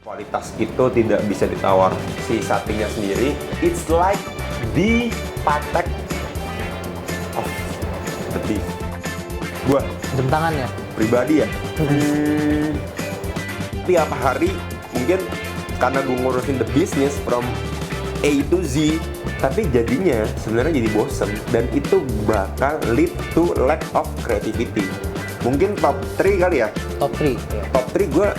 Kualitas itu tidak bisa ditawar. Si satenya sendiri, it's like the patek of the beef. Gua Jam tangan ya? pribadi ya, tiap hari mungkin karena gue ngurusin the business from A to Z, tapi jadinya sebenarnya jadi bosen dan itu bakal lead to lack of creativity. Mungkin top 3 kali ya. Top 3 ya. Top 3 gue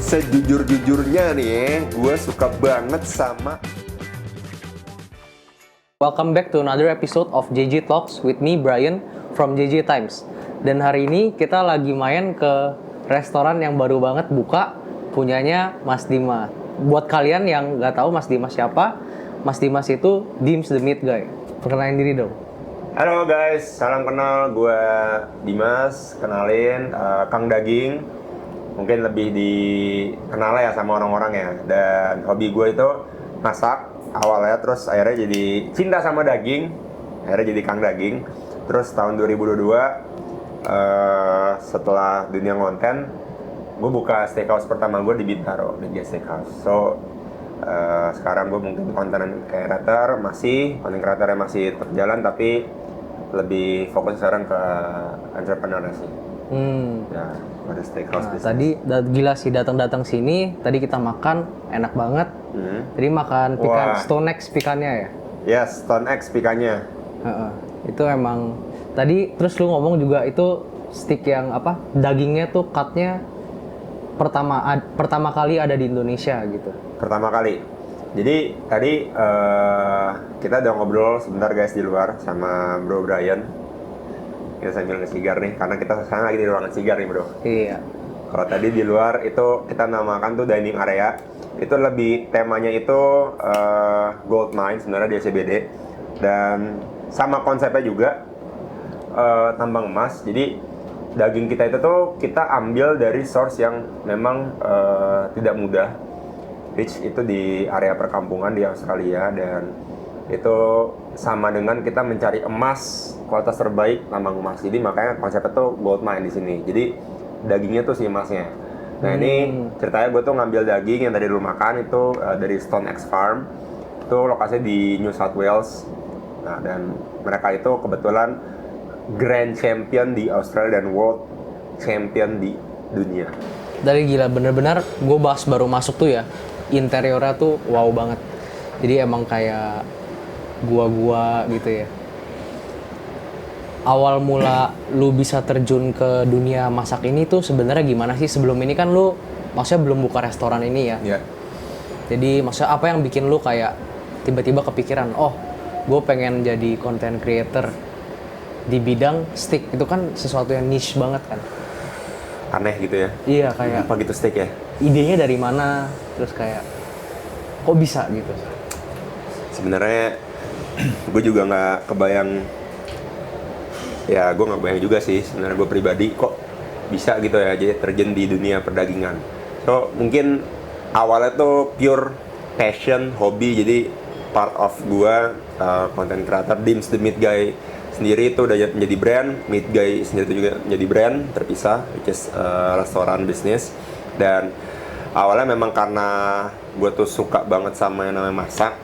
sejujur-jujurnya nih, gue suka banget sama. Welcome back to another episode of JJ Talks with me, Brian, from JJ Times. Dan hari ini kita lagi main ke restoran yang baru banget buka, punyanya Mas Dimas. Buat kalian yang nggak tahu Mas Dimas siapa, Mas Dimas itu Dims the Meat Guy. Perkenalin diri dong. Halo guys, salam kenal, gue Dimas, kenalin Kang Daging. Mungkin lebih dikenal ya sama orang-orang ya. Dan hobi gue itu masak awalnya, terus akhirnya jadi cinta sama daging, akhirnya jadi Kang Daging. Terus tahun 2022 setelah dunia konten, gue buka steakhouse pertama gue di Bintaro, di Steakhouse. So sekarang gue mungkin konten creator kreatornya masih terjalan, tapi lebih fokus sekarang ke entrepreneur sih. Ya, pada steakhouse Nah, business. tadi gila sih datang sini. Tadi kita makan enak banget. Tadi makan pikan Wah. Stone X pikannya ya. Yes, Stone X pikannya. Heeh. Itu emang tadi terus lu ngomong juga itu stick yang apa? Dagingnya tuh cutnya pertama kali ada di Indonesia gitu. Pertama kali. Jadi tadi kita udah ngobrol sebentar guys di luar sama Bro Brian. Kita sambil nge-cigar nih, karena kita sekarang lagi di ruangan cigar nih bro. Iya. Kalau tadi di luar itu kita namakan tuh dining area. Itu lebih temanya itu gold mine sebenarnya di SCBD. Dan sama konsepnya juga tambang emas. Jadi daging kita itu tuh kita ambil dari source yang memang tidak mudah. Which itu di area perkampungan di Australia, dan itu sama dengan kita mencari emas kualitas terbaik, tambang emas. Jadi makanya konsepnya tuh gold mine di sini. Jadi dagingnya tuh si emasnya. Nah ini ceritanya gue tuh ngambil daging yang tadi lu makan itu dari Stone X Farm. Itu lokasinya di New South Wales. Nah dan mereka itu kebetulan Grand Champion di Australia dan World Champion di dunia. Dari gila bener-bener gue bahas baru masuk tuh ya. Interiornya tuh wow banget. Jadi emang kayak gua gitu ya. Awal mula lu bisa terjun ke dunia masak ini tuh sebenarnya gimana sih? Sebelum ini kan lu maksudnya belum buka restoran ini ya. Iya. Jadi maksudnya apa yang bikin lu kayak tiba-tiba kepikiran, oh gue pengen jadi content creator di bidang steak. Itu kan sesuatu yang niche banget kan. Aneh gitu ya. Iya kayak Apa gitu steak ya? idenya dari mana, terus kayak kok bisa gitu. Sebenarnya gue juga nggak kebayang. Ya gue nggak kebayang juga sih sebenarnya gue pribadi kok bisa gitu ya jadi terjun di dunia perdagingan. So mungkin awalnya tuh pure passion, hobi. Jadi part of gue content creator Dims the Meat Guy sendiri itu udah menjadi brand, Meat Guy sendiri itu juga menjadi brand terpisah, which is restoran bisnis. Dan awalnya memang karena gue tuh suka banget sama yang namanya masak.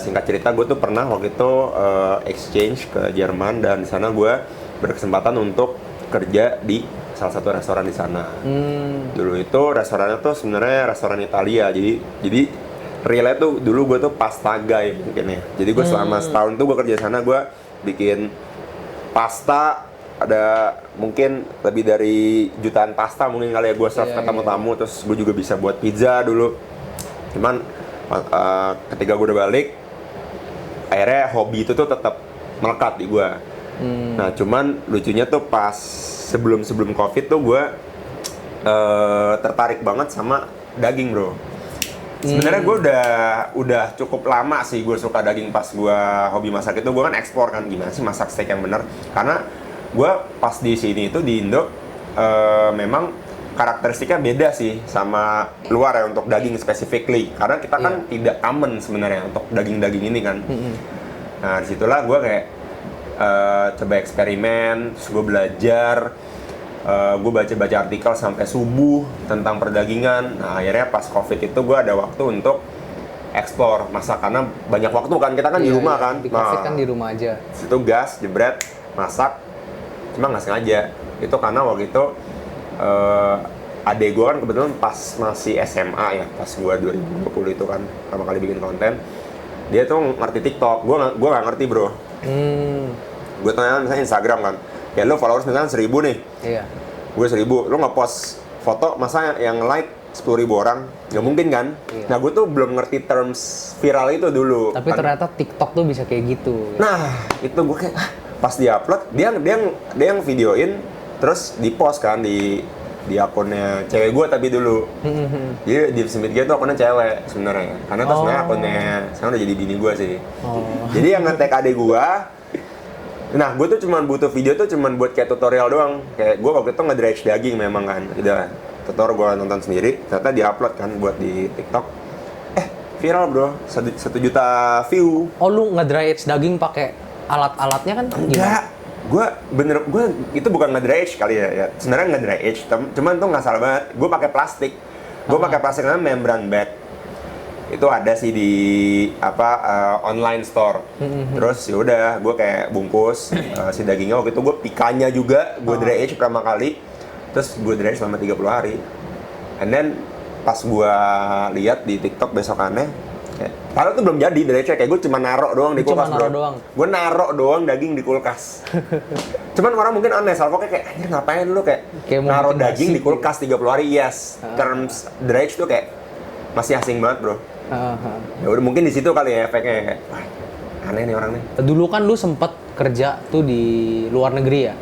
Singkat cerita, gue tuh pernah waktu itu exchange ke Jerman, dan di sana gue berkesempatan untuk kerja di salah satu restoran di sana. Dulu itu restorannya tuh sebenarnya restoran Italia, jadi realnya tuh dulu gue tuh pasta guy mungkin ya. Jadi gue selama setahun tuh gue kerja di sana, gue bikin pasta. Ada mungkin lebih dari jutaan pasta mungkin kali ya gue serve ke tamu-tamu. Terus gue juga bisa buat pizza dulu. Cuman ketika gue udah balik, akhirnya hobi itu tuh tetap melekat di gue. Nah cuman lucunya tuh pas sebelum COVID tuh gue tertarik banget sama daging bro. Sebenarnya gue udah cukup lama sih gue suka daging. Pas gue hobi masak itu gue kan eksplor kan gimana sih masak steak yang bener. Karena gue pas di sini itu di Indo memang karakteristiknya beda sih sama luar ya untuk daging specifically, karena kita kan tidak common sebenarnya untuk daging-daging ini kan. Nah disitulah gue kayak coba eksperimen, terus gue belajar gue baca-baca artikel sampai subuh tentang perdagingan. Nah akhirnya pas COVID itu gue ada waktu untuk explore masak karena banyak waktu kan, kita kan di Iya, rumah iya. kan. Di COVID kan di rumah aja. Situ gas, jebret, masak, cuma nggak sengaja. Itu karena waktu itu adek gue kan kebetulan pas masih SMA ya, pas gue 2020 itu kan pertama kali bikin konten. Dia tuh ngerti TikTok, gue nggak ngerti bro. Gue tanya misalnya Instagram kan, ya lo followers misalnya 1.000 nih, Iya. gue 1.000, lo nge-post foto masa yang like 10.000 orang, nggak mungkin kan? Iya. Nah gue tuh belum ngerti terms viral itu dulu. Tapi kan. ternyata TikTok tuh bisa kayak gitu. Nah itu gue kayak pas di upload dia yang videoin terus di post kan di akunnya cewek gue tapi dulu. Jadi di Smith Guy tuh akunnya cewek sebenarnya, karena tuh sebenarnya akunnya sekarang udah jadi bini gue sih. Jadi yang nge-tag adek gue. Nah, gue tuh cuman butuh video tuh cuman buat kayak tutorial doang. Kayak gue waktu itu nge-dredge daging memang kan. Udah, tutorial gue nonton sendiri, ternyata di-upload kan buat di TikTok. Viral bro, 1 juta view. Oh, lu nge-dry age daging pakai alat-alatnya kan? Enggak, gue itu bukan nge-dry age kali ya. Sebenarnya nge-dry age, cuman tuh nggak salah banget. Gue pakai plastik. Gue pakai plastik namanya membran bag. Itu ada sih di online store. Terus ya udah gue kayak bungkus si dagingnya, waktu itu gue pikanya juga gue dry age pertama kali, terus gue dry age selama 30 hari. And then pas gue lihat di TikTok besokannya, padahal tuh belum jadi dry age, kayak gue cuma narok doang di kulkas bro. Gue narok doang daging di kulkas. Cuman orang mungkin aneh, Salvo kayak anjir ngapain lu kayak narok daging di kulkas 30 hari. Yes, terms dry age tuh kayak masih asing banget bro. Ya udah mungkin di situ kali ya efeknya kayak wah, aneh nih orang nih. Dulu kan lu sempet kerja tuh di luar negeri ya.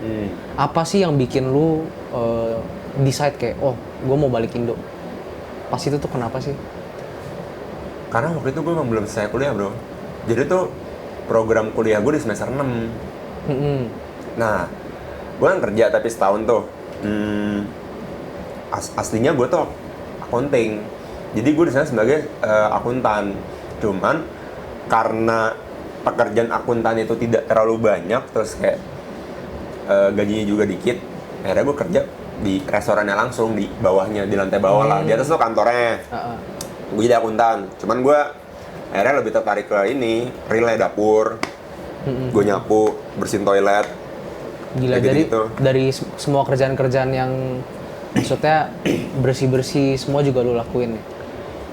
Apa sih yang bikin lu decide kayak oh gue mau balik Indo? Pas itu tuh kenapa sih? Karena waktu itu gue emang belum selesai kuliah bro. Jadi tuh program kuliah gue di semester 6. Nah gue kan kerja tapi setahun tuh. Aslinya gue tuh accounting. Jadi gue di sana sebagai akuntan. Cuman karena pekerjaan akuntan itu tidak terlalu banyak, terus kayak gajinya juga dikit, akhirnya gue kerja di restorannya langsung di bawahnya, di lantai bawah lah. Di atas tuh kantornya. Gue jadi akuntan. Cuman gue akhirnya lebih tertarik ke ini, relay dapur. Gue nyapu, bersihin toilet. Gila, jadi dari semua kerjaan-kerjaan yang maksudnya bersih-bersih semua juga lu lakuin nih?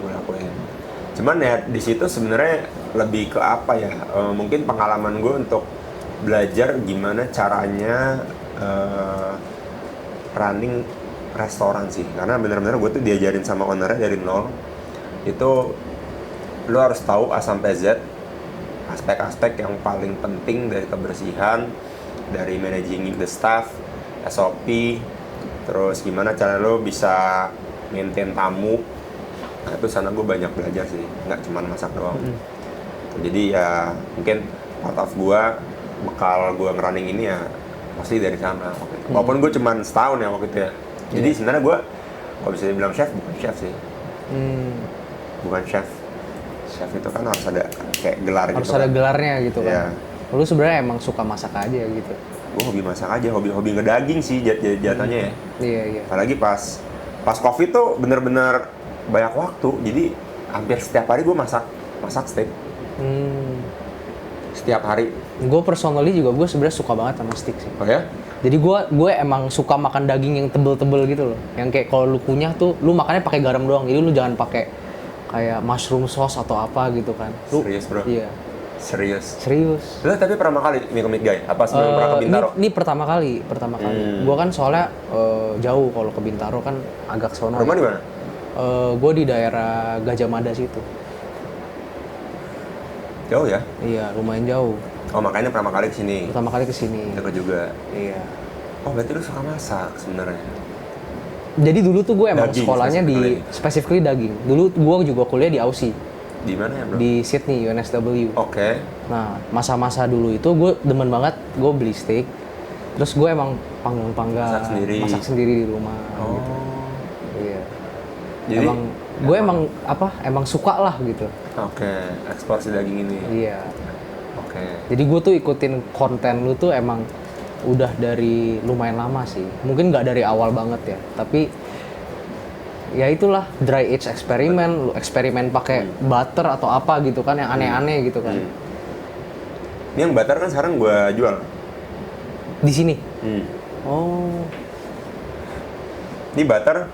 Gue lakuin. Cuman ya di situ sebenarnya lebih ke apa ya? Mungkin pengalaman gue untuk belajar gimana caranya running restoran sih. Karena benar-benar gue tuh diajarin sama ownernya dari nol. Itu lo harus tahu A sampai Z aspek-aspek yang paling penting dari kebersihan, dari managing the staff, SOP, terus gimana cara lo bisa maintain tamu. Nah itu sana gue banyak belajar sih, nggak cuma masak doang. Jadi ya mungkin part of gue, bekal gue ngerunning ini ya pasti dari sana. Walaupun gue cuma setahun ya waktu itu ya. Jadi sebenarnya gue kalau bisa dibilang chef, bukan chef sih. Bukan chef. Chef itu kan harus ada kayak gelar gitu. Harus ada gelarnya gitu kan. Yeah. Lu sebenarnya emang suka masak aja gitu. Gue hobi masak aja, hobi ngedaging sih jatuhnya ya. Iya. Apalagi pas Covid tuh bener-bener banyak waktu, jadi hampir setiap hari gue masak steak. Setiap hari. Gue personally juga gue sebenarnya suka banget sama steak sih. Oh ya? Jadi gue emang suka makan daging yang tebel-tebel gitu loh. Yang kayak kalau lu kunyah tuh, lu makannya pakai garam doang. Jadi lu jangan pakai kayak mushroom sauce atau apa gitu kan. Lu, serius bro? Iya. Serius. Lu tapi pertama kali ke Meat Guy? Apa sebelum pernah ke Bintaro? Ini pertama kali. Gue kan soalnya jauh, kalau ke Bintaro kan agak sono. Rumah di mana? Gue di daerah Gajah Mada situ. Jauh ya? Iya, lumayan jauh. Oh makanya pertama kali kesini? Pertama kali kesini. Dekat juga? Iya. Oh berarti lu suka masak sebenarnya? Jadi dulu tuh gue emang daging, sekolahnya di specifically daging. Dulu gue juga kuliah di Aussie. Di mana ya bro? Di Sydney, UNSW. Oke. Nah, masa-masa dulu itu gue demen banget, gue beli steak. Terus gue emang panggang-panggang, masak sendiri di rumah. Oh. Gitu. Iya. Jadi gue emang suka lah gitu. Oke, ekspor si daging ini. Iya. Oke. Jadi gue tuh ikutin konten lu tuh emang udah dari lumayan lama sih. Mungkin nggak dari awal banget ya, tapi ya itulah dry age eksperimen, lu eksperimen pakai butter atau apa gitu kan yang aneh-aneh gitu kan. Ini yang butter kan sekarang gue jual. Di sini. Oh. Ini butter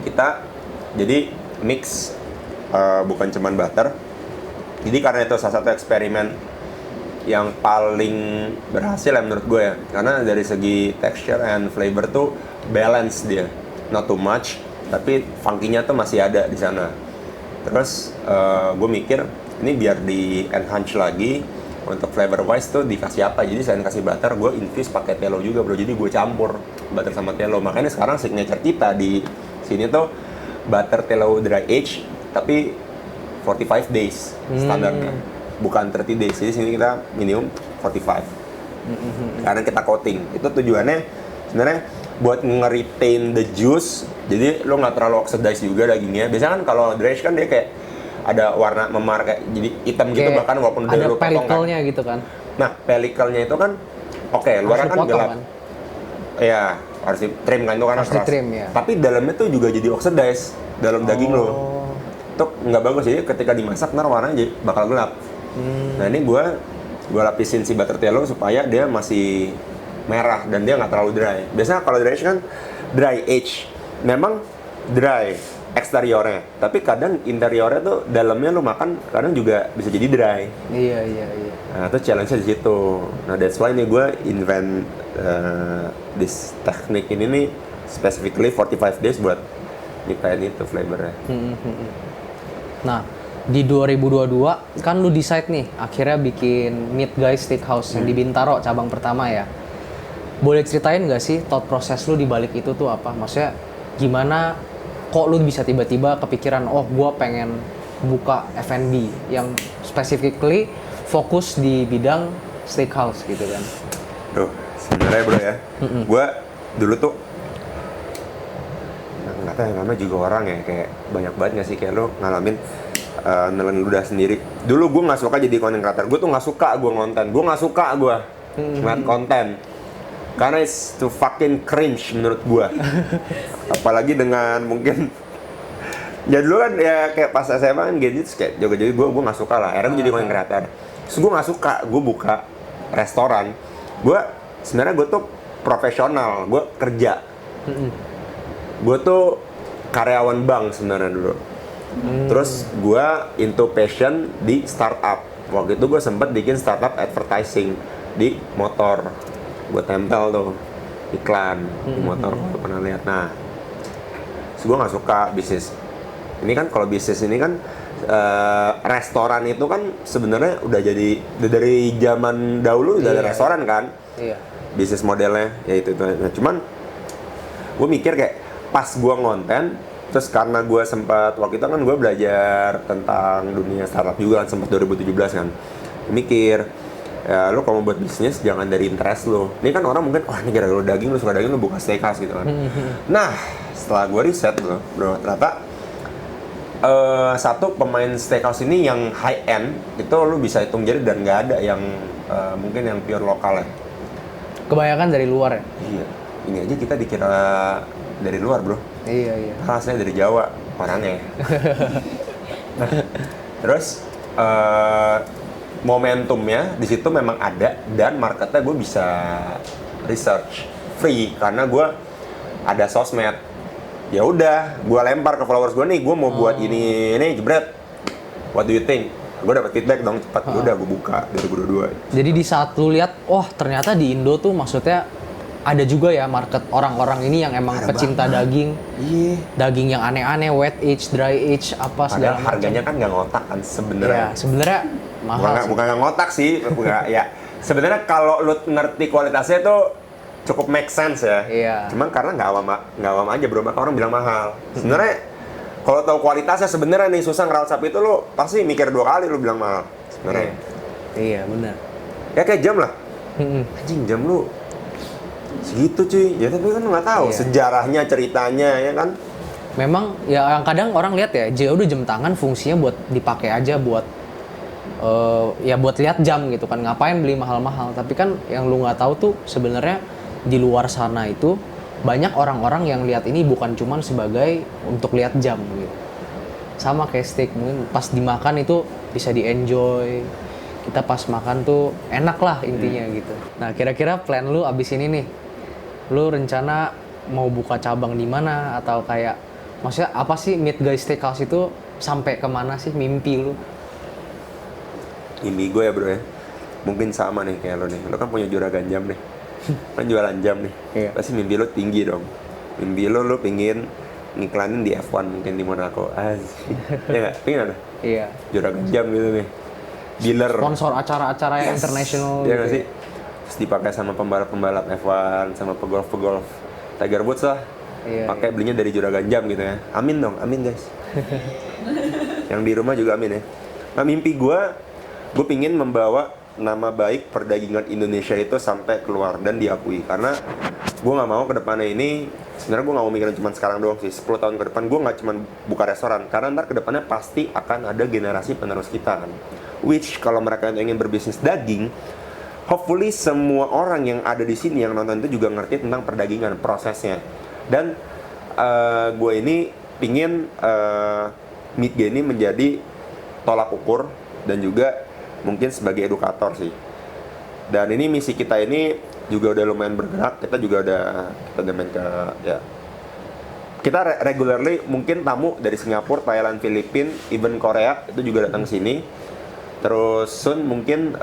kita jadi mix, bukan cuman butter. Jadi karena itu salah satu eksperimen yang paling berhasil ya menurut gue ya, karena dari segi texture and flavor tuh balance dia, not too much, tapi funky-nya tuh masih ada di sana. Terus gue mikir ini biar di enhance lagi untuk flavor wise tuh dikasih apa, jadi selain kasih butter gue infuse pakai telo juga bro, jadi gue campur butter sama telo. Makanya sekarang signature kita di sini tuh butter telo dry age tapi 45 days standarnya, bukan 30 days. Jadi sini kita minimum 45 karena kita coating. Itu tujuannya sebenarnya buat nge-retain the juice, jadi lo nggak terlalu oxidize juga dagingnya. Biasanya kan kalau dry age kan dia kayak ada warna memar kayak jadi hitam gitu, Kayak bahkan walaupun udah ada lo potong kan. pellicle-nya gitu kan. Nah, pellicle-nya itu kan oke, luarnya kan Harus gelap. dipotong Iya, harus di trim kan, itu kan Harus keras. di-trim, ya. Tapi dalamnya tuh juga jadi oxidize dalam daging lo. Itu nggak bagus, jadi ketika dimasak ntar warnanya jadi bakal gelap. Nah ini gua lapisin si butter telo supaya dia masih merah dan dia nggak terlalu dry. Biasanya kalau dry age kan dry age, memang dry eksteriornya, tapi kadang interiornya tuh dalamnya lo makan kadang juga bisa jadi dry. Iya. Nah itu challenge-nya di situ. Nah that's why nih gue invent this teknik ini nih specifically 45 days buat nyiptain itu flavornya. Nah, di 2022 kan lu decide nih akhirnya bikin Meat Guys Steakhouse yang di Bintaro cabang pertama ya. Boleh ceritain nggak sih thought proses lu di balik itu tuh apa? Maksudnya gimana kok lu bisa tiba-tiba kepikiran oh gua pengen buka F&B yang specifically fokus di bidang steakhouse gitu kan. Tuh, sebenarnya bro ya, gue dulu tuh nggak tahu, namanya juga orang ya, kayak banyak banget nggak sih kayak lo ngalamin nelen ludah sendiri. Dulu gue nggak suka jadi content creator, gue tuh nggak suka gue ngonten, gue nggak suka gue ngeliat konten karena it's too fucking cringe menurut gue. Apalagi dengan mungkin ya dulu kan ya kayak pas SMA kan gadgets kayak juga, jadi gue nggak suka lah. Akhirnya gue jadi content creator. Terus gue nggak suka, gue buka restoran. Gue sebenarnya gue tuh profesional, gue kerja. Gue tuh karyawan bank sebenarnya dulu. Terus gue into passion di startup. Waktu itu gue sempet bikin startup advertising di motor. Gue tempel tuh iklan di motor, kalau pernah lihat. Nah, terus gue nggak suka bisnis. Ini kan kalau bisnis ini kan restoran itu kan sebenarnya udah jadi dari zaman dahulu udah ada restoran kan. Iya. Bisnis modelnya ya itu. Nah, cuman gue mikir kayak pas gue ngonten, terus karena gue sempat waktu itu kan gue belajar tentang dunia startup juga kan, sempat 2017 kan. Mikir ya lo kalau mau buat bisnis jangan dari interest lo. Ini kan orang mungkin wah ini gara-gara lo daging, lo suka daging, lo buka steakhouse gitu kan. Nah setelah gue riset bro ternyata satu pemain steakhouse ini yang high end itu lo bisa hitung jari dan nggak ada yang mungkin yang pure lokal ya. Kebanyakan dari luar ya? Iya, ini aja kita dikira dari luar bro. Iya. Asalnya dari Jawa orangnya. Nah, terus momentumnya di situ memang ada dan marketnya gue bisa research free karena gue ada sosmed. Ya udah, gue lempar ke followers gue nih, gue mau buat ini jebret. What do you think? Gue dapet feedback dong cepat. Udah gue buka 2022. Jadi di saat lu lihat, oh ternyata di Indo tuh maksudnya ada juga ya market orang-orang ini yang emang Ada pecinta banget. daging. Iya. Daging yang aneh-aneh, wet age, dry age, apa segala Padahal macam. harganya kan nggak ngotak kan sebenarnya. Ya, sebenarnya mahal sih. Bukan nggak ngotak sih, bukan, ya. Sebenarnya kalau lu ngerti kualitasnya tuh cukup make sense ya. Iya. Cuman karena nggak awam aja bro, maka orang bilang mahal. Sebenarnya kalau tahu kualitasnya sebenarnya nih susah ngerawat sapi itu lu pasti mikir 2 kali lu bilang mahal. Sebenarnya. Iya, benar. Ya kayak jam lah. Anjing jam lu segitu cuy. Ya tapi kan lu nggak tahu Iya. sejarahnya, ceritanya ya kan. Memang ya yang kadang orang lihat ya, udah jam tangan fungsinya buat dipakai aja buat ya buat lihat jam gitu kan, ngapain beli mahal-mahal. Tapi kan yang lu nggak tahu tuh sebenarnya di luar sana itu banyak orang-orang yang lihat ini bukan cuman sebagai untuk lihat jam gitu. Sama kayak steak, mungkin pas dimakan itu bisa di-enjoy. Kita pas makan tuh enak lah intinya gitu. Nah, kira-kira plan lu abis ini nih, lu rencana mau buka cabang di mana atau kayak maksudnya apa sih Meat Guy Steakhouse itu sampai kemana sih mimpi lu? Ini gue ya bro ya, mungkin sama nih kayak lo nih. Lo kan punya juragan jam nih, kan jualan jam nih. Iya. Pasti mimpi lo tinggi dong. Mimpi lo pingin ngiklanin di F1 mungkin di Monaco. Asik. Ya nggak? Pingin ada? Iya. Juragan jam gitu nih. Dealer. Sponsor acara-acara yang international. Iya gitu nggak sih? Terus dipakai sama pembalap-pembalap F1, sama pegolf-pegolf. Tiger Woods lah. Iya, Pakai belinya dari juragan jam gitu ya. Amin dong, amin guys. Yang di rumah juga amin ya. Nah mimpi gue pingin membawa nama baik perdagingan Indonesia itu sampai keluar dan diakui. Karena gue nggak mau ke depannya ini, sebenarnya gue nggak mau mikirin cuma sekarang doang sih. 10 tahun ke depan gue nggak cuma buka restoran, karena ntar ke depannya pasti akan ada generasi penerus kita kan. Which kalau mereka ingin berbisnis daging, hopefully semua orang yang ada di sini yang nonton itu juga ngerti tentang perdagingan, prosesnya. Dan gue ini pingin Meat Guy ini menjadi tolak ukur dan juga mungkin sebagai edukator sih. Dan ini misi kita ini juga udah lumayan bergerak. Kita udah main ke ya. Kita regularly mungkin tamu dari Singapura, Thailand, Filipina, even Korea itu juga datang sini. Terus soon mungkin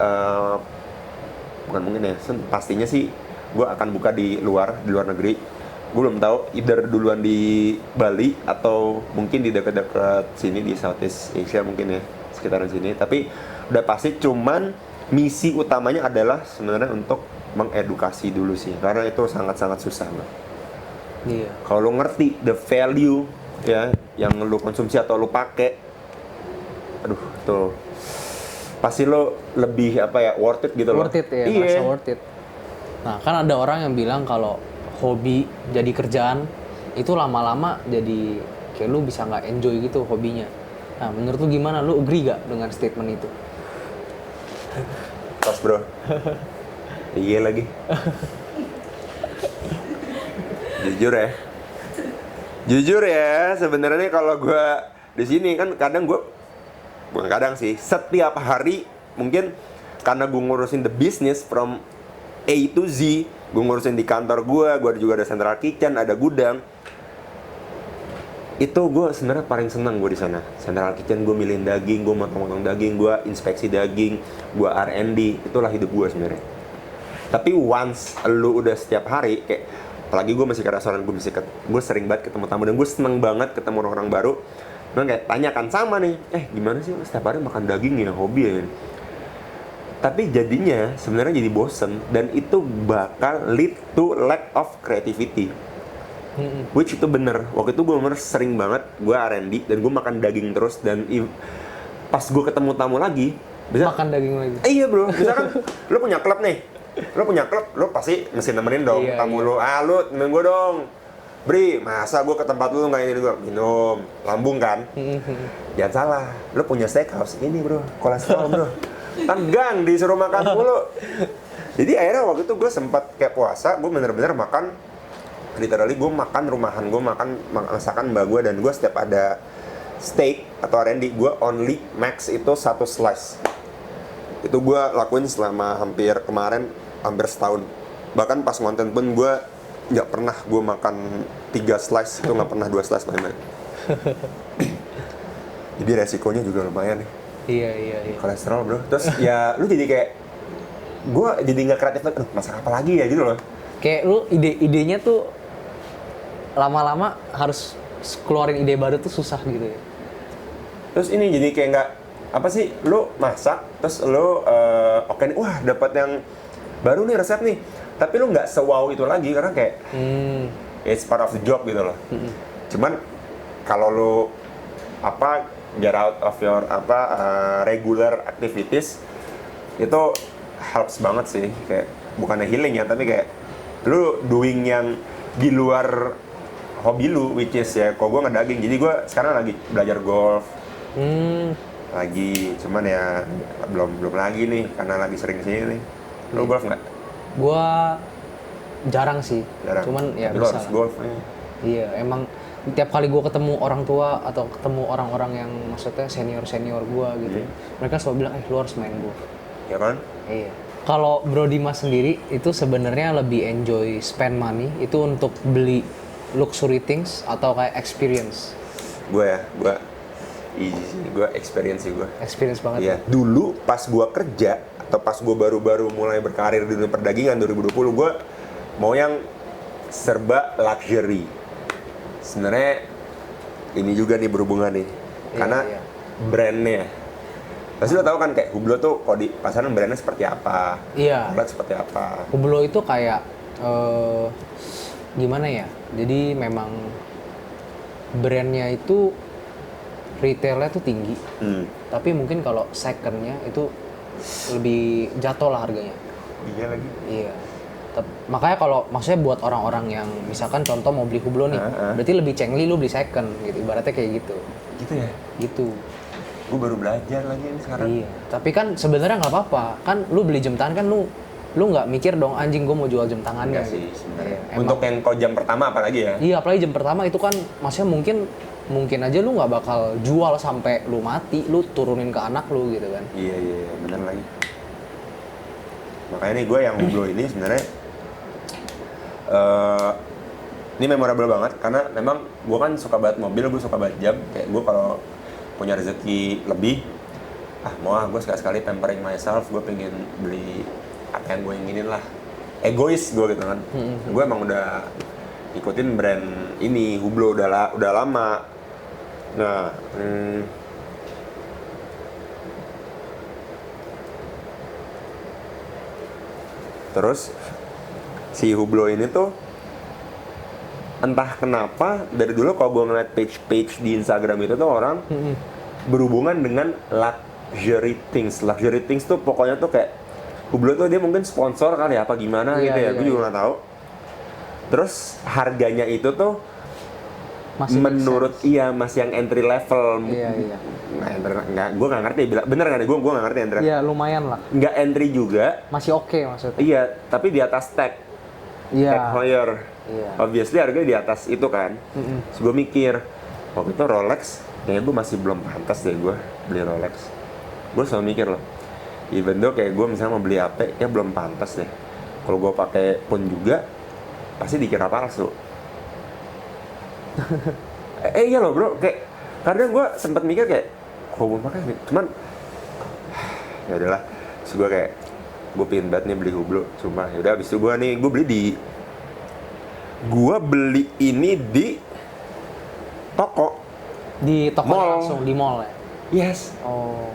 bukan mungkin ya, soon pastinya sih gue akan buka di luar negeri. Gue belum tahu either duluan di Bali atau mungkin di dekat-dekat sini di Southeast Asia mungkin ya, sekitaran sini. Tapi udah pasti cuman misi utamanya adalah sebenarnya untuk mengedukasi dulu sih, karena itu sangat-sangat susah loh. Iya. Kalau lo ngerti the value ya yang lo konsumsi atau lo pakai, aduh tuh pasti lo lebih apa ya, worth it gitu loh. Worth it ya, Iya. merasa worth it. Nah, kan ada orang yang bilang kalau hobi jadi kerjaan itu lama-lama jadi kayak lu bisa nggak enjoy gitu hobinya. Nah, menurut lu gimana? Lu agree gak dengan statement itu? Pas bro. Iya lagi. Jujur ya, sebenarnya kalau gue di sini kan bukan kadang sih, setiap hari mungkin karena gue ngurusin the business from A to Z, gue ngurusin di kantor gue juga ada central kitchen, ada gudang. Itu gue sebenarnya paling senang gue di sana. Central kitchen gue milihin daging, gue motong-motong daging, gue inspeksi daging, gue R&D, itulah hidup gue sebenarnya. Tapi once lu udah setiap hari kayak, apalagi gue masih ke restoran, gue sering banget ketemu tamu dan gue seneng banget ketemu orang-orang baru. Dan kayak tanyakan sama nih, gimana sih lu setiap hari makan daging ya, hobi ya? Tapi jadinya sebenarnya jadi bosen dan itu bakal lead to lack of creativity. Which itu bener, waktu itu gue bener sering banget gue R&D dan gue makan daging terus. Dan pas gue ketemu tamu lagi Makan daging lagi. Iya bro, misalkan lu punya klub nih, lu pasti mesti nemenin dong tamu lu. Lu temenin gue dong, Bri, masa gue ke tempat lu nggak ini gue minum, lambung kan? Jangan salah, lu punya steakhouse ini bro, kolesterol bro, kan gang disuruh makan mulu. Jadi akhirnya waktu itu gue sempat kayak puasa, gue bener-bener makan, literally gue makan rumahan, gue makan masakan mbak gue, dan gue setiap ada steak atau R&D, gue only max itu 1 slice. Itu gue lakuin selama hampir setahun. Bahkan pas konten pun gue nggak pernah gue makan 3 slice, itu nggak pernah 2 slice main-main. Jadi resikonya juga lumayan nih. Iya. Kolesterol bro. Terus ya lu jadi kayak, gue jadi nggak kreatif lagi. Masak apa lagi ya gitu loh. Kayak lu idenya tuh lama-lama harus keluarin ide baru tuh susah gitu ya. Terus ini jadi kayak nggak, apa sih, lu masak terus lu oke nih, wah dapat yang baru nih resep nih, tapi lu nggak se-wow itu lagi karena kayak it's part of the job gitu loh. Cuman kalau lu get out of your regular activities, itu helps banget sih, kayak bukannya healing ya, tapi kayak lu doing yang di luar hobi lu, which is ya kalau gue ngedaging. Jadi gue sekarang lagi belajar golf. lagi, cuman ya belum lagi nih karena lagi sering kesini nih. Lo golf nggak? Gua jarang sih, Jarang. cuman ya Tapi lo bisa harus lah. golf nih. Iya, emang tiap kali gue ketemu orang tua atau ketemu orang-orang yang maksudnya senior gua gitu, mereka selalu bilang, lu harus main golf. Ya kan? Iya. Kalau Bro Dimas sendiri itu sebenarnya lebih enjoy spend money itu untuk beli luxury things atau kayak experience? Gue easy sih, gue experience sih gue. Experience banget. Iya, dulu pas gue kerja atau pas gue baru-baru mulai berkarir di dunia perdagangan 2020, gue mau yang serba luxury. Sebenarnya ini juga nih berhubungan nih, karena iya. brandnya. Pasti lo tau kan kayak Hublot tuh kalau di pasaran brandnya seperti apa, Iya. Hublot seperti apa. Hublot itu kayak gimana ya? Jadi memang brandnya itu retailnya tuh tinggi, tapi mungkin kalau secondnya itu lebih jatuh lah harganya. Iya lagi. Iya. Makanya kalau maksudnya buat orang-orang yang misalkan contoh mau beli Hublot nih, berarti lebih cengli lu beli second gitu, ibaratnya kayak gitu. Gitu ya? Gitu. Gue baru belajar lagi ini sekarang. Iya. Tapi kan sebenarnya nggak apa-apa. Kan lu beli jam tangan kan lu nggak mikir dong anjing gue mau jual jam tangannya. Enggak sih gitu. sebenarnya. Iya, Untuk yang kau jam pertama apalagi ya? Iya, apalagi jam pertama itu kan maksudnya mungkin aja lu nggak bakal jual sampai lu mati, lu turunin ke anak lu gitu kan. Iya bener lagi. Makanya nih gue yang Hublot ini sebenarnya ini memorable banget karena memang gue kan suka banget mobil, gue suka banget jam. Kayak gue kalau punya rezeki lebih, gue sekali-sekali pampering myself, gue pengen beli apa yang gue inginin lah. Egois gue gitu kan. Gue emang udah ikutin brand ini Hublot udah lama. Nah, terus si Hublot ini tuh entah kenapa dari dulu kalau gue ngeliat page di Instagram itu tuh orang berhubungan dengan luxury things. Luxury things tuh pokoknya tuh kayak Hublot tuh dia mungkin sponsor kali ya apa gimana Iya, gitu ya, iya, gue juga nggak tahu. Terus harganya itu tuh Masih menurut masih yang entry level. Iya. Gue nggak ngerti. Bener nggak nih? Gue nggak ngerti entry. Iya, lumayan lah. Nggak entry juga. Masih oke maksudnya. Iya, tapi di atas tag. Iya. Tag heuer. Iya. Obviously harganya di atas itu kan. Terus gue mikir, waktu itu Rolex, kayaknya gue masih belum pantas deh gue beli Rolex. Gue selalu mikir loh, even though kayak gue misalnya mau beli HP, ya belum pantas deh. Kalau gue pakai pun juga, pasti dikira palsu. Iya loh bro, kayak kadang gue sempat mikir kayak, kok gue pakai nih, cuman ya udahlah. Terus gue kayak, gue pengen banget nih beli Hublot, cuma yaudah abis itu gue beli ini di toko. Di toko Mall. langsung di mall ya. Yes. Oh.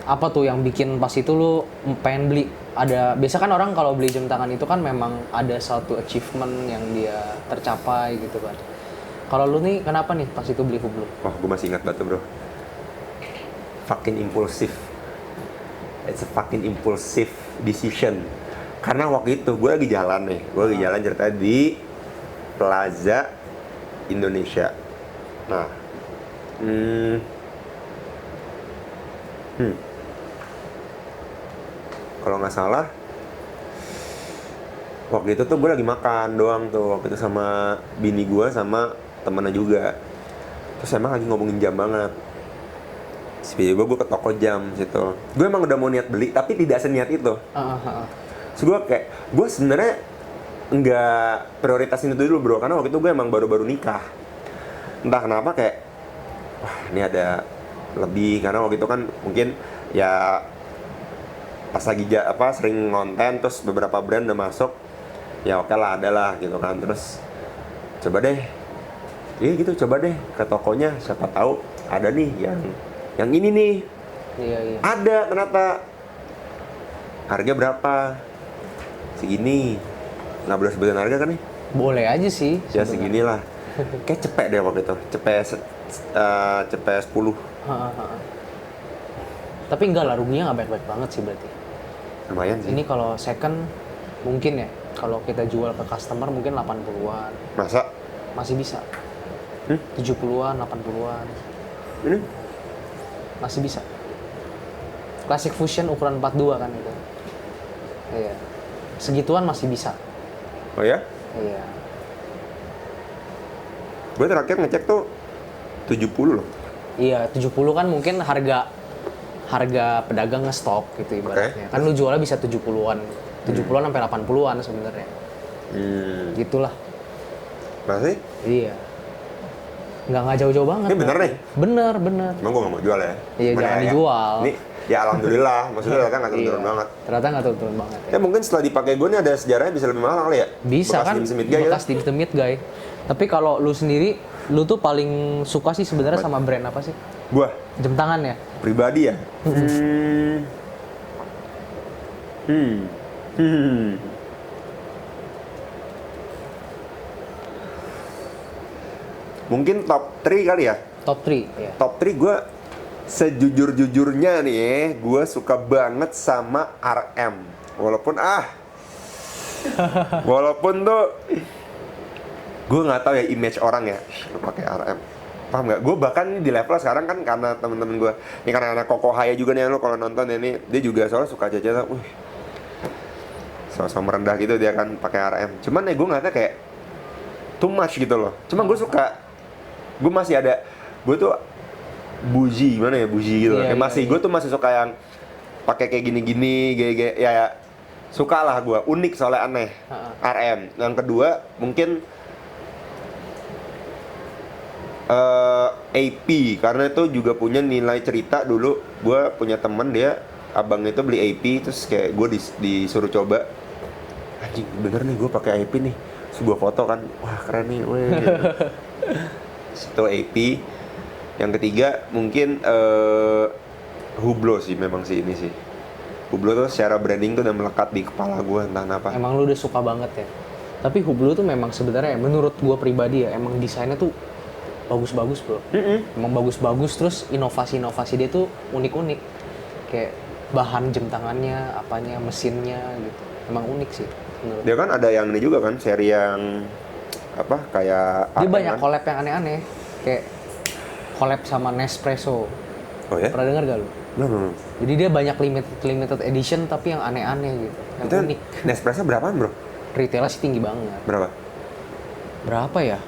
Apa tuh yang bikin pas itu lu pengen beli? Biasa kan orang kalau beli jam tangan itu kan memang ada satu achievement yang dia tercapai gitu kan. Kalau lu nih kenapa nih pas itu beli Hublot? Wah, gue masih ingat banget bro. Fucking impulsive. It's a fucking impulsive decision. Karena waktu itu gue lagi jalan nih. Gue lagi jalan ceritanya di Plaza Indonesia. Nah. Kalau nggak salah, waktu itu tuh gue lagi makan doang tuh. Waktu itu sama bini gue sama temennya juga. Terus emang lagi ngomongin jam banget. Tiba-tiba gue ke toko jam situ. Gue emang udah mau niat beli, tapi tidak seniat itu. Terus gue kayak, gue sebenarnya nggak prioritasin itu dulu bro, karena waktu itu gue emang baru-baru nikah. Entah kenapa kayak, wah ini ada lebih, karena waktu itu kan mungkin ya pas lagi sering ngonten, terus beberapa brand udah masuk, ya oke lah, ada lah gitu kan. Terus coba deh, coba deh ke tokonya, siapa tahu ada nih yang ini nih. Iya. Ada ternyata. Harga berapa? Segini. Nggak boleh sebutin harga kan nih? Boleh aja sih. Ya seginilah. Kayak cepet deh waktu itu. Cepet 10. Tapi enggak lah, ruginya nggak baik-baik banget sih berarti. Lumayan sih. Ini kalau second mungkin ya, kalau kita jual ke customer mungkin 80-an. Masa? Masih bisa. 70-an, 80-an. Ini? masih bisa. Classic Fusion ukuran 42 kan itu. Iya. Segituan masih bisa. Oh ya? Iya. Gue terakhir ngecek tuh 70 loh. Iya, 70 kan mungkin harga pedagang nge-stop gitu ibaratnya. Kan lu jualnya bisa 70-an. 70-an sampai 80-an sebenarnya. Gitulah. Masih? Iya. Nggak jauh-jauh banget. Ini bener nih? Bener. Emang gue gak mau jual ya? Iya, jangan dijual. Ini ya alhamdulillah, maksudnya ternyata gak turun-turun Iya. banget. Ternyata nggak turun banget ya. Ya mungkin setelah dipakai gue nih ada sejarahnya bisa lebih mahal kali ya? Bisa bekas kan, dimsum guy bekas dimsum guy. Tapi kalau lu sendiri, lu tuh paling suka sih sebenarnya sama brand apa sih? Gue Jam tangan ya? pribadi ya? Mungkin top 3 kali ya? Top 3 ya. Top 3 gue sejujur-jujurnya nih, gue suka banget sama RM. Walaupun tuh gue nggak tahu ya image orang ya, lu pakai RM. Paham nggak? Gue bahkan di level sekarang kan karena temen-temen gue, ini karena anak Koko Haya juga nih, lo kalau nonton ini, dia juga soalnya suka jajan, sosok merendah gitu dia kan pakai RM. Cuman ya gue ngeliatnya kayak too much gitu loh. Cuma gue suka, gue masih ada, gue tuh buji gitu. Iya, Kayak masih iya. gue tuh masih suka yang pakai kayak gini-gini, ya suka lah gue, unik soalnya aneh. RM. Yang kedua mungkin AP, karena itu juga punya nilai cerita. Dulu gue punya temen, dia abang itu beli AP, terus kayak gue disuruh coba, anjing bener nih gue pakai AP nih, terus gue foto kan, wah keren nih, itu AP. Yang ketiga mungkin Hublot sih, memang sih ini sih. Hublot tuh secara branding tuh udah melekat di kepala gue, entah kenapa. Emang lu udah suka banget ya. Tapi Hublot tuh memang sebenarnya menurut gua pribadi ya, emang desainnya tuh bagus-bagus bro. Emang bagus-bagus, terus inovasi-inovasi dia tuh unik-unik. Kayak bahan jam tangannya, apanya, mesinnya gitu. Emang unik sih menurut. Dia kan ada yang ini juga kan, seri yang apa kayak Dia RM banyak kan? collab yang aneh-aneh. Kayak collab sama Nespresso. Oh ya? Pernah dengar gak lu? Belum. Jadi dia banyak limited edition tapi yang aneh-aneh gitu. Yang Itu unik. Nespresso berapaan bro? Retailnya sih tinggi banget. Berapa? Ya?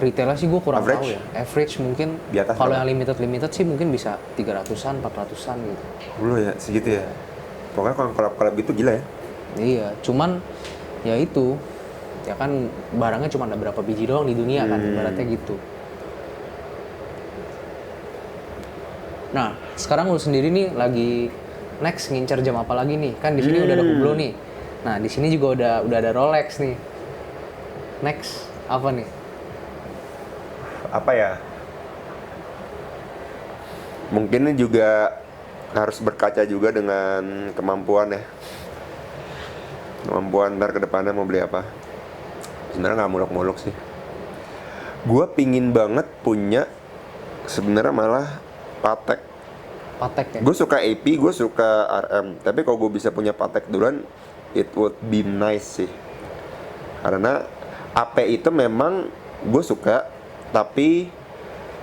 Retailnya sih gue kurang Average? tahu ya. Average mungkin Di atas kalau berapa? yang limited sih mungkin bisa 300-an, 400-an gitu. Belum ya, segitu ya? Pokoknya kalau collab itu gila ya? Iya, cuman ya itu. Ya kan barangnya cuma ada berapa biji doang di dunia kan, ibaratnya gitu. Nah, sekarang lu sendiri nih lagi next ngincer jam apa lagi nih? Kan di sini udah ada Hublot nih. Nah, di sini juga udah ada Rolex nih. Next apa nih? Apa ya? Mungkin ini juga harus berkaca juga dengan kemampuan ya. Kemampuan ntar ke depannya mau beli apa. Sebenarnya nggak muluk-muluk sih. Gue pingin banget punya sebenarnya malah Patek. Patek ya? Gue suka AP, gue suka RM. Tapi kalau gue bisa punya Patek duluan, it would be nice sih. Karena AP itu memang gue suka, tapi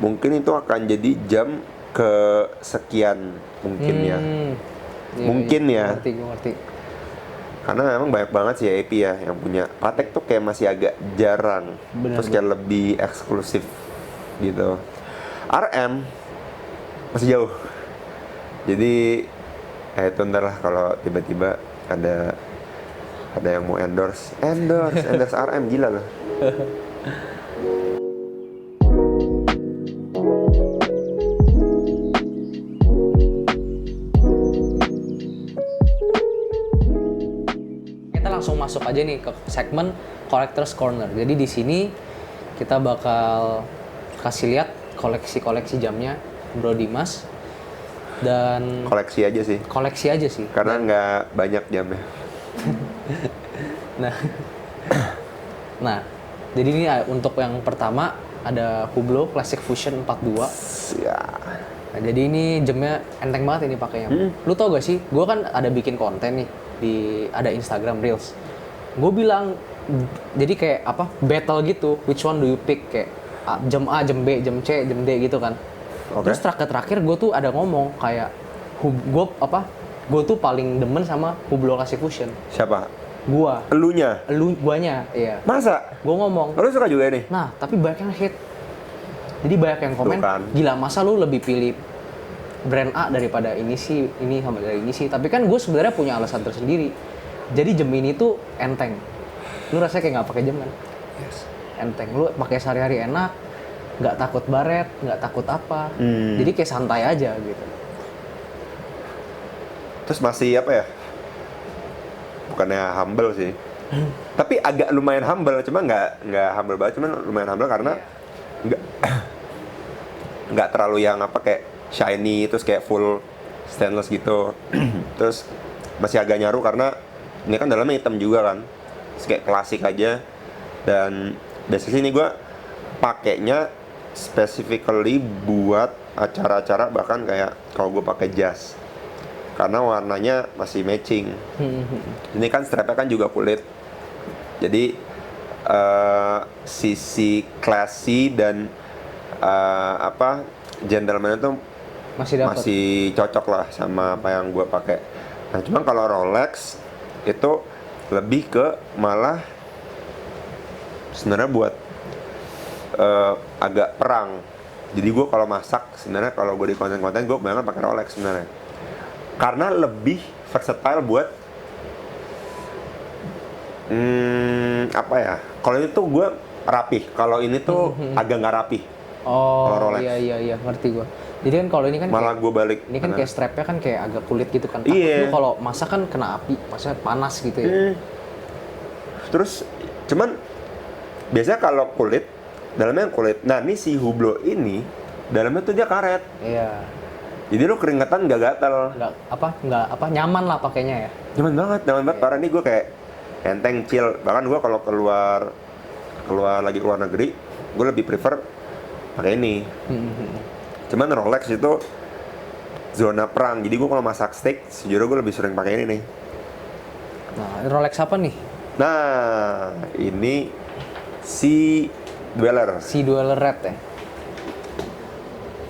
mungkin itu akan jadi jam kesekian mungkin ya. Iya, Mungkin iya, ya. Gue ngerti. Karena memang banyak banget sih AP ya yang punya. Patek tuh kayak masih agak jarang. Bener, Terus kayak lebih eksklusif gitu. RM masih jauh. Jadi itu ntar lah kalau tiba-tiba ada yang mau endorse RM, gila loh. Kita langsung masuk aja nih ke segmen Collector's Corner. Jadi di sini kita bakal kasih lihat koleksi-koleksi jamnya Bro Dimas, dan Koleksi aja sih. koleksi aja sih. Karena nggak banyak jamnya. Nah, jadi ini untuk yang pertama ada Hublot Classic Fusion 42. Ya. Nah, jadi ini jamnya enteng banget ini pakainya. Lu tau gak sih, gue kan ada bikin konten nih ada Instagram Reels. Gue bilang, jadi kayak apa, battle gitu, which one do you pick, kayak jam A, jam B, jam C, jam D gitu kan. Oke. Terus terakhir gue tuh ada ngomong kayak gue tuh paling demen sama Hublot Classic Fusion. Siapa? Gua, Elunya? guanya, iya. Masa? Gue ngomong, Lu suka juga nih? nah tapi banyak yang hate. Jadi banyak yang komen, Tuh kan. gila masa lu lebih pilih brand A daripada ini sih, ini sama dari ini sih. Tapi kan gue sebenarnya punya alasan tersendiri. Jadi Gemini tuh enteng. Lu rasanya kayak nggak pakai jam kan? Yes. Enteng. Lu pakai sehari-hari enak, nggak takut baret, nggak takut apa. Hmm. Jadi kayak santai aja gitu. Terus masih apa ya? Bukannya humble sih. Tapi agak lumayan humble, cuma nggak humble banget, cuma lumayan humble karena nggak nggak terlalu yang apa kayak shiny terus kayak full stainless gitu. Terus masih agak nyaru karena ini kan dalamnya hitam juga kan. Terus kayak klasik aja. Dan biasanya ini gue pakainya specifically buat acara-acara, bahkan kayak kalau gue pakai jas karena warnanya masih matching. Ini kan strapnya kan juga kulit, jadi sisi classy dan gentleman itu Masih dapat. masih cocok lah sama apa yang gue pakai. Nah cuman kalau Rolex itu lebih ke malah sebenarnya buat agak perang. Jadi gue kalau masak sebenarnya, kalau gue di konten-konten gue kebanyakan pakai Rolex sebenarnya. Karena lebih versatile buat apa ya? Kalau ini tuh gue rapih, kalau ini tuh agak nggak rapih. Oh Kalau Rolex. iya ngerti gue. Jadi kan kalau ini kan Malah kayak, gue balik. ini kan kayak strapnya kan kayak agak kulit gitu kan. Iya. Lu kalau masak kan kena api, maksudnya panas gitu ya. Terus cuman biasanya kalau kulit, dalamnya kulit. Nah ini si Hublot ini dalamnya tuh dia karet. Iya. Jadi lu keringetan nggak gatal. Nggak apa nyaman lah pakainya ya. Nyaman banget parah. Nih gue kayak enteng, chill. Bahkan gue kalau keluar lagi keluar negeri, gue lebih prefer pakai ini. Cuman Rolex itu zona perang. Jadi gue kalau masak steak, sejujurnya gue lebih sering pakai ini nih. Nah, Rolex apa nih? Nah, ini si Dweller. Si Dweller Red ya.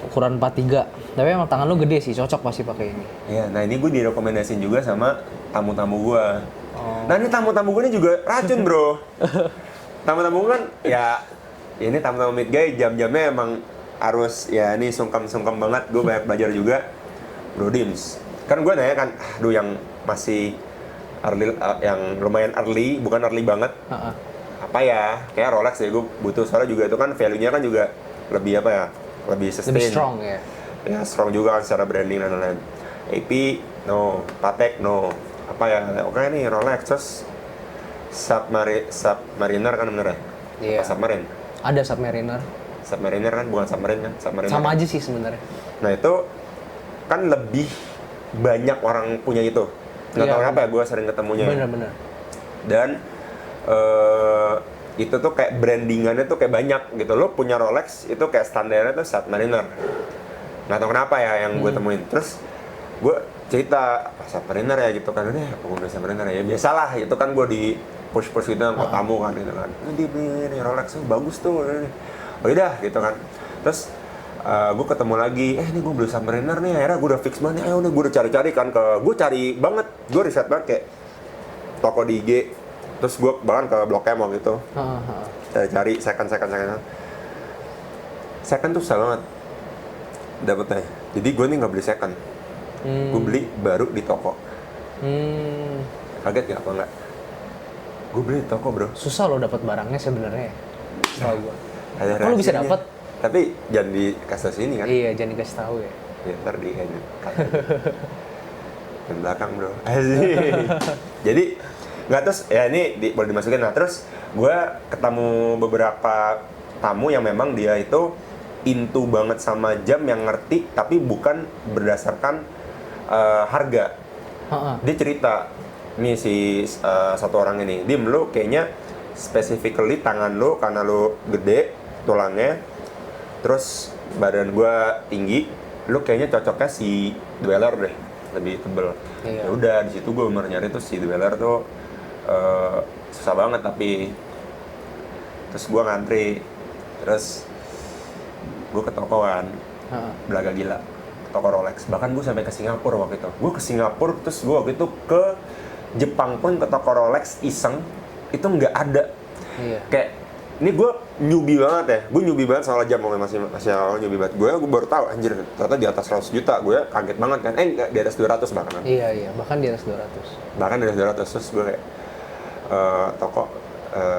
Ukuran 43. Tapi emang tangan lu gede sih, cocok pasti pakai ini. Iya, nah ini gue direkomendasiin juga sama tamu-tamu gue. Oh. Nah ini tamu-tamu gue ini juga racun bro. Tamu-tamu gue kan ya ini tamu-tamu mid guy, jam-jamnya emang harus ya ini sungkem-sungkem banget. Gue banyak belajar juga. Bro Dims, kan gue nanya kan, aduh yang masih early, yang lumayan early, bukan early banget. Apa ya, kayak Rolex ya gue butuh, soalnya juga itu kan value-nya kan juga lebih apa ya, lebih sustain. Lebih strong ya. Ya strong juga kan secara branding dan lain-lain. AP no, Patek no, apa ya, oke nih Rolex. Terus Submariner kan bener ya? Iya. Apa Submarine? Ada Submariner. Submariner kan bukan Submarine kan? Submariner. Sama aja sih sebenarnya. Nah itu kan lebih banyak orang punya itu. Nggak Iya, tahu kenapa ya, gue sering ketemunya. Bener-bener. Dan itu tuh kayak brandingannya tuh kayak banyak gitu. Lo punya Rolex itu kayak standarnya tuh Submariner. Nggak tahu kenapa ya yang gue temuin. Terus gue cerita Submariner ya gitu kan, udah pengguna Submariner ya biasalah, itu kan gue di push gitu sama tamu kan gitu kan, dia beli nih Rolex tuh bagus tuh, oh udah gitu kan. Terus gue ketemu lagi, ini gue beli Submariner nih, akhirnya gue udah fix banget, udah gue udah cari-cari kan, gue cari banget, gue riset banget kayak toko di IG, terus gue bahkan ke Blok M waktu itu cari second tuh susah banget dapetnya. Jadi gue nih nggak beli second, gue beli baru di toko. Kaget gak apa enggak? Gue beli di toko bro. Susah lo dapat barangnya sebenarnya. Tahu gue. Ada Kok lu bisa rahasianya. dapat? Tapi jangan dikasih sini kan? Iya, jangan dikasih tahu ya. Ya, ntar di edit. Di belakang bro. Asik. Jadi nggak, terus ya ini boleh dimasukin. Nah terus gue ketemu beberapa tamu yang memang dia itu into banget sama jam, yang ngerti tapi bukan berdasarkan harga. Dia cerita, nih si satu orang ini, Dim, lu kayaknya specifically tangan lu karena lu gede tulangnya, terus badan gua tinggi, lu kayaknya cocoknya si Dweller deh, lebih tebel. Iya. Ya udah di situ gua bener nyari tuh si Dweller tuh susah banget, tapi terus gua ngantri, terus gue ke toko kan, Belaga gila toko Rolex. Bahkan gue sampai ke Singapura waktu itu. Gue ke Singapura, terus gue waktu itu ke Jepang pun ke toko Rolex iseng, itu nggak ada. Iya. Kayak ini gue newbie banget ya, gue newbie banget soal jam, masih awal newbie banget. Gue baru tahu anjir ternyata di atas 100 juta, gue kaget banget kan. Nggak, di atas 200 bahkan kan. Iya, bahkan di atas 200. Bahkan di atas 200, terus gue kayak toko,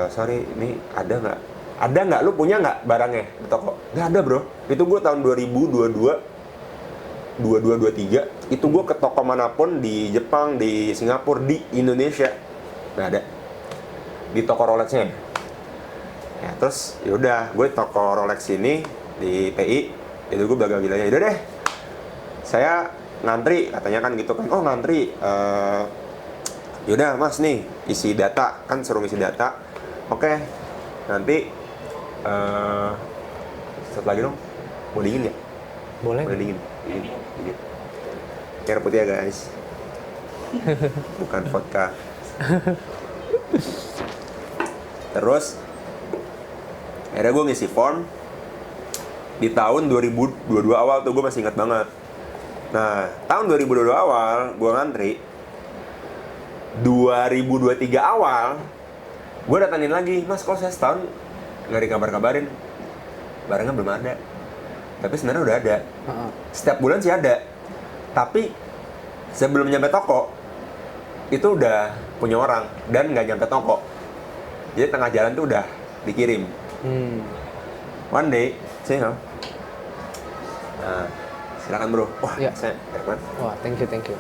sorry ini ada nggak, lu punya nggak barangnya di toko? Nggak ada bro. Itu gue tahun 2022, 23, itu gue ke toko manapun di Jepang, di Singapura, di Indonesia nggak ada. Di toko Rolexnya ya, terus yaudah gue toko Rolex ini di PI, itu gue belaga gilanya, yaudah deh saya ngantri, katanya kan gitu kan, oh ngantri, yaudah mas nih isi data, kan suruh isi data, oke nanti satu lagi dong, mau dingin ya? Boleh. Mau dingin. Air putih ya guys, bukan vodka. Terus akhirnya gue ngisi form di tahun 2022 awal tuh, gue masih ingat banget. Nah, tahun 2022 awal gue ngantri, 2023 awal gue datangin lagi, mas kok saya setahun nggak dikabar-kabarin, barangnya belum ada. Tapi sebenarnya udah ada. Setiap bulan sih ada, tapi sebelum nyampe toko itu udah punya orang dan nggak nyampe toko. Jadi tengah jalan tuh udah dikirim. One day, saya nah, silakan bro. Wah, ya. saya Erman. Wah, thank you.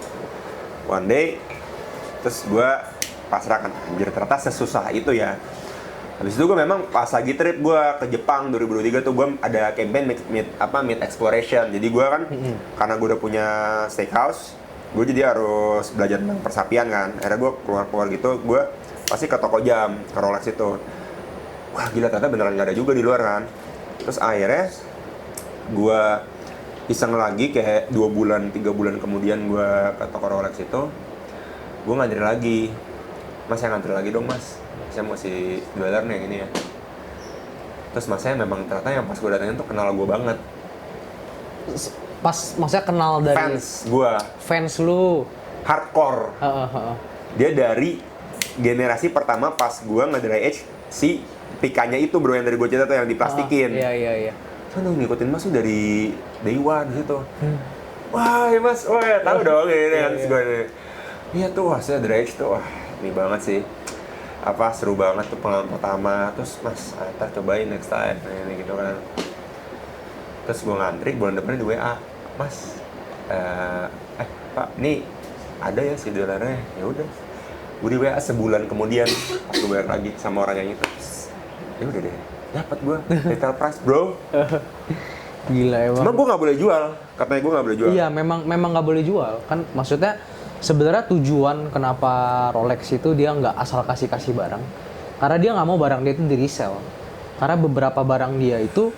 One day, terus gue pasrahkan. Anjir, ternyata sesusah itu ya. Habis itu gue memang pas lagi trip gue ke Jepang 2023 tuh, gue ada campaign mid exploration. Jadi gue kan karena gue udah punya steakhouse, gue jadi harus belajar tentang persapian kan. Akhirnya gue keluar gitu, gue pasti ke toko jam, ke Rolex itu. Wah gila, ternyata beneran nggak ada juga di luar kan. Terus akhirnya gue iseng lagi, kayak 2 bulan, 3 bulan kemudian gue ke toko Rolex itu, gue ngantri lagi. Mas, saya ngantri lagi dong mas, saya mau si jualan yang ini ya. Terus masnya memang ternyata yang pas gue datangin tuh kenal gue banget. Pas maksudnya kenal dari Fans gue. Fans lu. Hardcore. Dia dari generasi pertama pas gue nge-dry age si Pikanya itu bro, yang dari gue cerita tuh, yang diplastikin. Iya. Kan udah ngikutin mas tuh dari day one gitu. Wah ya mas, wah ya tahu dong ini kan. Iya tuh, wah saya dry age tuh, wah ini banget sih. Apa seru banget tuh pengalaman pertama. Terus mas, ntar cobain next time ini gitu kan. Terus gue ngantri, bulan depannya di WA, mas, pak, ini ada ya si dolarnya. Ya udah, gue di WA sebulan kemudian, pas gue bayar lagi sama orang yang itu. Ya udah deh, dapat gue retail price bro. Gila emang. Cuma gue nggak boleh jual, katanya gue nggak boleh jual. Iya, memang nggak boleh jual kan. Maksudnya sebenarnya tujuan kenapa Rolex itu dia nggak asal kasih barang, karena dia nggak mau barang dia itu di resell. Karena beberapa barang dia itu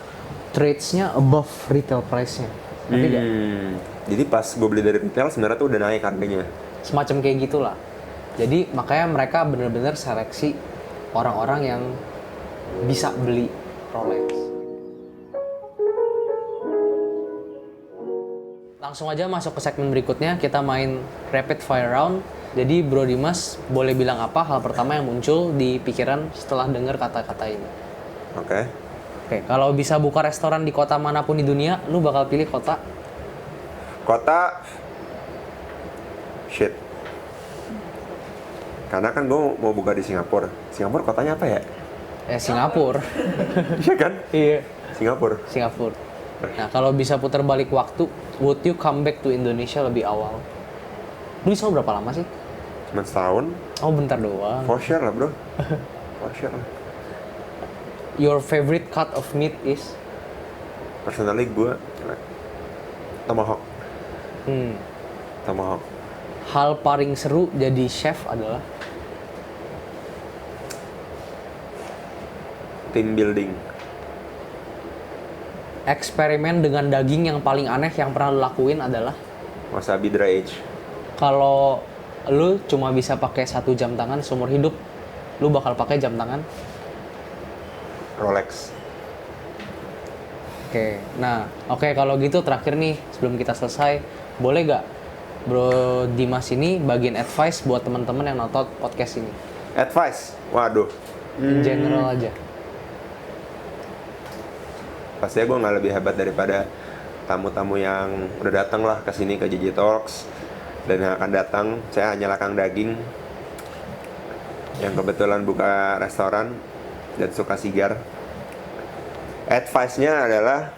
trades-nya above retail price-nya. Jadi pas gue beli dari retail sebenarnya tuh udah naik harganya. Semacam kayak gitulah. Jadi makanya mereka benar-benar seleksi orang-orang yang bisa beli Rolex. Langsung aja masuk ke segmen berikutnya, kita main rapid fire round. Jadi Bro Dimas boleh bilang apa hal pertama yang muncul di pikiran setelah dengar kata-kata ini. Oke. Kalau bisa buka restoran di kota manapun di dunia, lu bakal pilih kota? Shit. Karena kan gue mau buka di Singapura. Singapura kotanya apa ya? Singapura. Iya kan? Iya. Singapura. Nah, kalau bisa putar balik waktu, would you come back to Indonesia lebih awal? Lu di sana berapa lama sih? Cuma setahun. Oh, bentar doang. For sure lah bro. For sure lah. Your favorite cut of meat is? Personally gue Tomahawk. Tomahawk. Hal paling seru jadi chef adalah? Team building. Eksperimen dengan daging yang paling aneh yang pernah lu lakuin adalah? Wasabi dry age. Kalau lu cuma bisa pakai 1 jam tangan seumur hidup, lu bakal pakai jam tangan? Rolex. Oke, kalau gitu terakhir nih sebelum kita selesai, boleh gak Bro Dimas ini bagiin advice buat teman-teman yang nonton podcast ini? Advice? Waduh. In general aja. Pastinya gue nggak lebih hebat daripada tamu-tamu yang udah datang lah ke sini ke JJ Talks, dan yang akan datang. Saya hanya Kang Daging yang kebetulan buka restoran dan suka sigar. Advice-nya adalah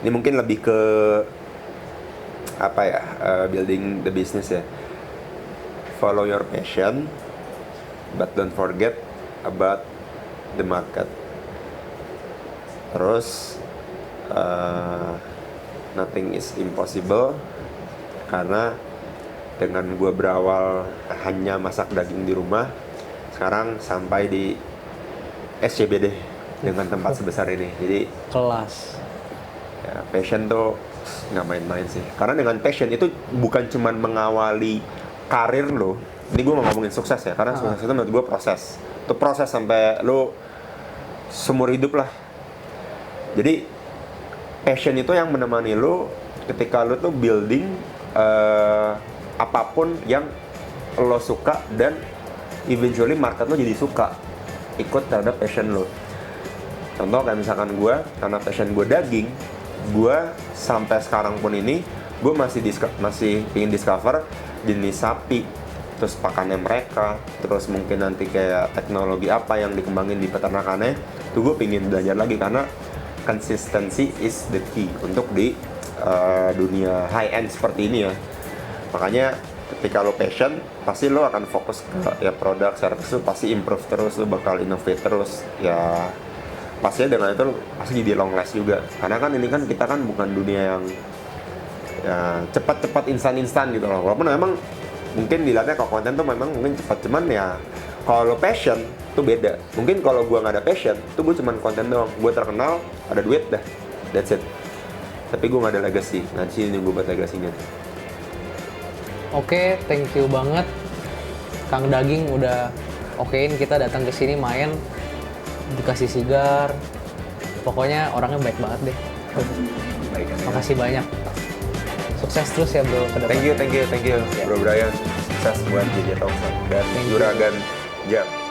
ini mungkin lebih ke apa ya, building the business ya. Follow your passion, but don't forget about the market. Terus nothing is impossible, karena dengan gue berawal hanya masak daging di rumah, sekarang sampai di SCBD dengan tempat sebesar ini. Jadi Kelas. ya, passion tuh nggak main-main sih. Karena dengan passion itu bukan cuman mengawali karir lo. Ini gue nggak ngomongin sukses ya, karena sukses itu menurut gue proses. Itu proses sampai lo seumur hidup lah. Jadi passion itu yang menemani lo ketika lo tuh building apapun yang lo suka, dan eventually market lo jadi suka ikut terhadap passion lo. Contoh kayak misalkan gue, karena passion gue daging, gue sampai sekarang pun ini gue masih ingin discover jenis sapi, terus pakannya mereka, terus mungkin nanti kayak teknologi apa yang dikembangin di peternakannya, tuh gue pengen belajar lagi, karena consistency is the key untuk di dunia high end seperti ini ya. Makanya ketika lo passion, pasti lo akan fokus ke ya produk, service lo pasti improve terus, lo bakal innovate terus ya. Pastinya dengan itu lo pasti jadi long last juga, karena kan ini kan kita kan bukan dunia yang ya cepat-cepat instan gitu loh. Walaupun memang mungkin dilihatnya kalau konten tuh memang mungkin cepat, cuman ya kalau lo passion tuh beda. Mungkin kalau gua nggak ada passion tuh gue cuman konten doang, gue terkenal, ada duit dah, that's it. Tapi gue nggak ada legacy. Nah di sini gue buat legasinya. Oke, thank you banget Kang Daging udah okein kita datang ke sini main, dikasih sigar. Pokoknya orangnya baik banget deh. Baik, Makasih banyak. Sukses terus ya bro ke depan. thank you Bro Brian, sukses buat JJ Talks dan Juragan Jam.